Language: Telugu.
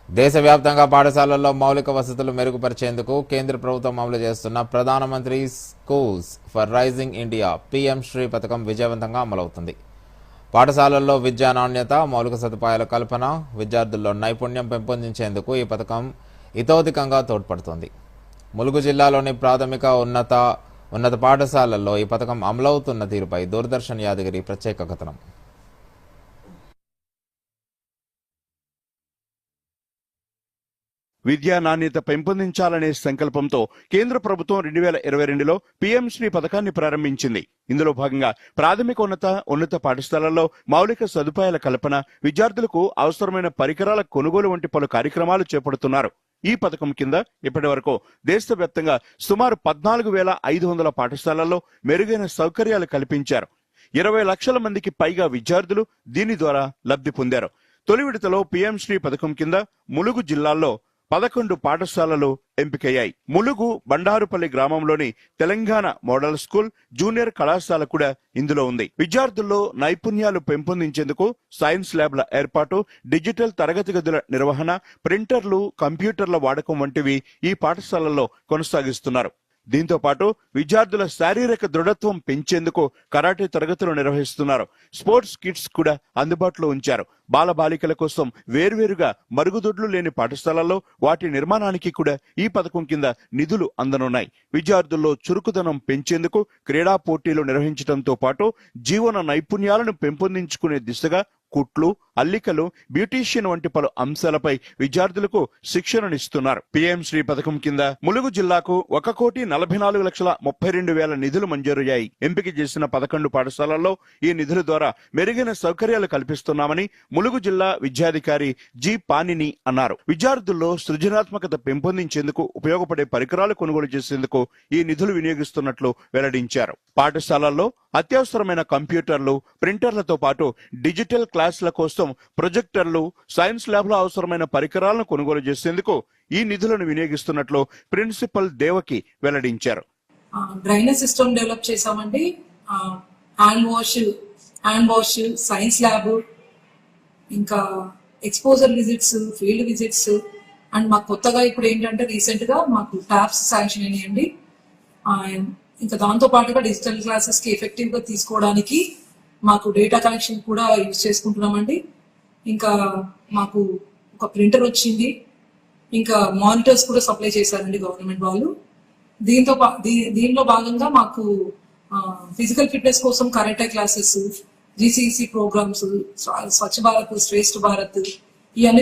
దేశవ్యాప్తంగా పాఠశాలల్లో మౌలిక వసతులు మెరుగుపరిచేందుకు కేంద్ర ప్రభుత్వం అమలు చేస్తున్న ప్రధానమంత్రి schools for rising India PM Shri పథకం విజయవంతంగా అమలవుతుంది. పాఠశాలల్లో విద్యా నాణ్యత, మౌలిక సదుపాయాల కల్పన, విద్యార్థుల్లో నైపుణ్యం పెంపొందించేందుకు ఈ పథకం ఇతోధికంగా తోడ్పడుతోంది. ములుగు జిల్లాలోని ప్రాథమిక ఉన్నత పాఠశాలల్లో ఈ పథకం అమలవుతున్న తీరుపై దూరదర్శన్ యాదగిరి ప్రత్యేక కథనం. విద్యా నాణ్యత పెంపొందించాలనే సంకల్పంతో కేంద్ర ప్రభుత్వం 2022లో పీఎం శ్రీ పథకాన్ని ప్రారంభించింది. ఇందులో భాగంగా ప్రాథమిక ఉన్నత పాఠశాలల్లో మౌలిక సదుపాయాల కల్పన, విద్యార్థులకు అవసరమైన పరికరాల కొనుగోలు వంటి పలు కార్యక్రమాలు చేపడుతున్నారు. ఈ పథకం కింద ఇప్పటి వరకు దేశవ్యాప్తంగా సుమారు 14,500 పాఠశాలల్లో మెరుగైన సౌకర్యాలు కల్పించారు. 20 లక్షల మందికి పైగా విద్యార్థులు దీని ద్వారా లబ్ధి పొందారు. తొలి విడతలో పీఎం శ్రీ పథకం కింద ములుగు జిల్లాల్లో 11 పాఠశాలలు ఎంపికయ్యాయి. ములుగు బండారుపల్లి గ్రామంలోని తెలంగాణ మోడల్ స్కూల్, జూనియర్ కళాశాల కూడా ఇందులో ఉంది. విద్యార్థుల్లో నైపుణ్యాలు పెంపొందించేందుకు సైన్స్ ల్యాబ్ల ఏర్పాటు, డిజిటల్ తరగతి గదుల నిర్వహణ, ప్రింటర్లు, కంప్యూటర్ల వాడకం వంటివి ఈ పాఠశాలల్లో కొనసాగిస్తున్నారు. దీంతో పాటు విద్యార్థుల శారీరక దృఢత్వం పెంచేందుకు కరాటే తరగతులు నిర్వహిస్తున్నారు. స్పోర్ట్స్ కిట్స్ కూడా అందుబాటులో ఉంచారు. బాలబాలికల కోసం వేర్వేరుగా మరుగుదొడ్లు లేని పాఠశాలల్లో వాటి నిర్మాణానికి కూడా ఈ పథకం కింద నిధులు అందనున్నాయి. విద్యార్థుల్లో చురుకుదనం పెంచేందుకు క్రీడా పోటీలు నిర్వహించడంతో పాటు జీవన నైపుణ్యాలను పెంపొందించుకునే దిశగా కుట్లు, అల్లికలు, బ్యూటీషియన్ వంటి పలు అంశాలపై విద్యార్థులకు శిక్షణనిస్తున్నారు. పీఎం శ్రీ పథకం కింద ములుగు జిల్లాకు 1,44,32,000 నిధులు మంజూరయ్యాయి. ఎంపిక చేసిన 11 పాఠశాలల్లో ఈ నిధుల ద్వారా మెరుగైన సౌకర్యాలు కల్పిస్తున్నామని ములుగు జిల్లా విద్యాధికారి జి పానిని అన్నారు. విద్యార్థుల్లో సృజనాత్మకత పెంపొందించేందుకు ఉపయోగపడే పరికరాలు కొనుగోలు చేసేందుకు ఈ నిధులు వినియోగిస్తున్నట్లు వెల్లడించారు. పాఠశాలల్లో అత్యవసరమైన కంప్యూటర్లు, ప్రింటర్లతో పాటు డిజిటల్ క్లాసుల కోసం ప్రొజెక్టర్లు, సైన్స్ ల్యాబ్లో అవసరమైన పరికరాలను కొనుగోలు చేసేందుకు ఈ నిధులను వినియోగిస్తున్నట్లు ప్రిన్సిపల్ దేవకి వెల్లడించారు. డ్రైనేజ్ సిస్టమ్ డెవలప్ చేశామండి. హ్యాండ్ వాష్, సైన్స్ ల్యాబ్, ఇంకా exposure visits, field visits, and మాకు కొత్తగా ఇప్పుడు ఏంటంటే రీసెంట్ గా మాకు ట్యాబ్స్ శాంక్షన్ అయ్యాయండి. ఇంకా దాంతో పాటుగా డిజిటల్ క్లాసెస్ కి ఎఫెక్టివ్ గా తీసుకోవడానికి మాకు డేటా కనెక్షన్ కూడా యూజ్ చేసుకుంటున్నామండి. ఇంకా మాకు ఒక ప్రింటర్ వచ్చింది. ఇంకా మానిటర్స్ కూడా సప్లై చేశారండి గవర్నమెంట్ వాళ్ళు. దీనిలో భాగంగా మాకు ఫిజికల్ ఫిట్నెస్ కోసం karate classes, GCC programmes, Swachh Bharat, శ్రేష్ఠ భారత్, ఇవన్నీ